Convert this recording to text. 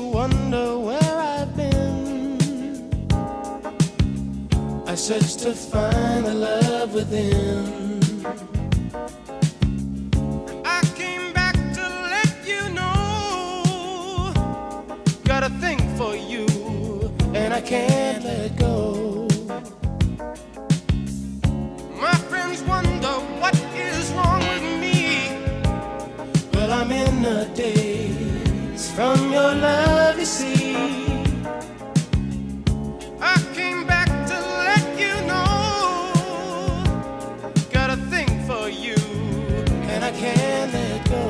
wonder where I've been. I search to find the love within. I came back to let you know, got a thing for you, and I can't let go. My friends wonder what is wrong with me. Well, I'm in a daze from